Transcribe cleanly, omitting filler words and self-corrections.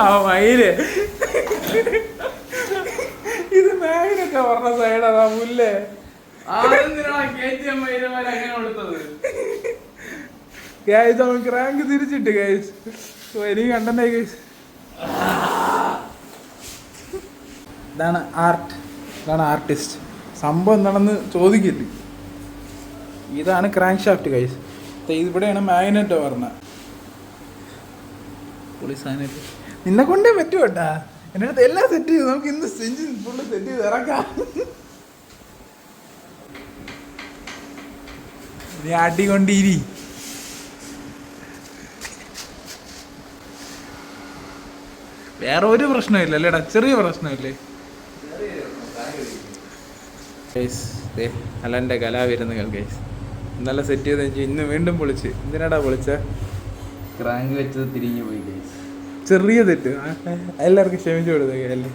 ആ മയില് ഇത് മാഗ്നറ്റാ പറഞ്ഞ സൈഡാ പുല്ലേ. ഗൈസ് അവൻ ക്രാങ്ക് തിരിച്ചിട്ട് ഗൈസ്. എനിക്ക് കണ്ടേ ഗൈസ്. ഇതാണ് ആർട്ട്, ഇതാണ് ആർട്ടിസ്റ്റ്. സംഭവം എന്താണെന്ന് ചോദിക്കില്ല. ഇതാണ് ക്രാങ്ക് ഷാഫ്റ്റ് ഗൈസ്. ഇവിടെയാണ് മാഗ്നറ്റ് പറഞ്ഞ പോലീസ്. നിന്നെ കൊണ്ടേ പറ്റുമോട്ടാ. എൻ്റെ അടുത്ത് എല്ലാം സെറ്റ് ചെയ്തു. നമുക്ക് ഇന്ന് എഞ്ചിൻ ഫുള്ള് സെറ്റ് ചെയ്ത് ഇറക്കാം. നീ അടികൊണ്ടിരി. വേറെ ഒരു പ്രശ്നമില്ല അല്ലേടാ? ചെറിയ പ്രശ്നമില്ലേ? അല്ല എൻ്റെ കലാവിരുന്നുകൾ ഗൈസ്. ഇന്നലെ സെറ്റ് ചെയ്ത് വെച്ചാൽ ഇന്ന് വീണ്ടും പൊളിച്ച്. എന്തിനാടാ പൊളിച്ച? ക്രാങ്ക് വെച്ചത് തിരിഞ്ഞു പോയി ഗൈസ്. ചെറിയ തെറ്റ് എല്ലാവർക്കും ക്ഷമിച്ചു കൊടുത്തേ അല്ലേ?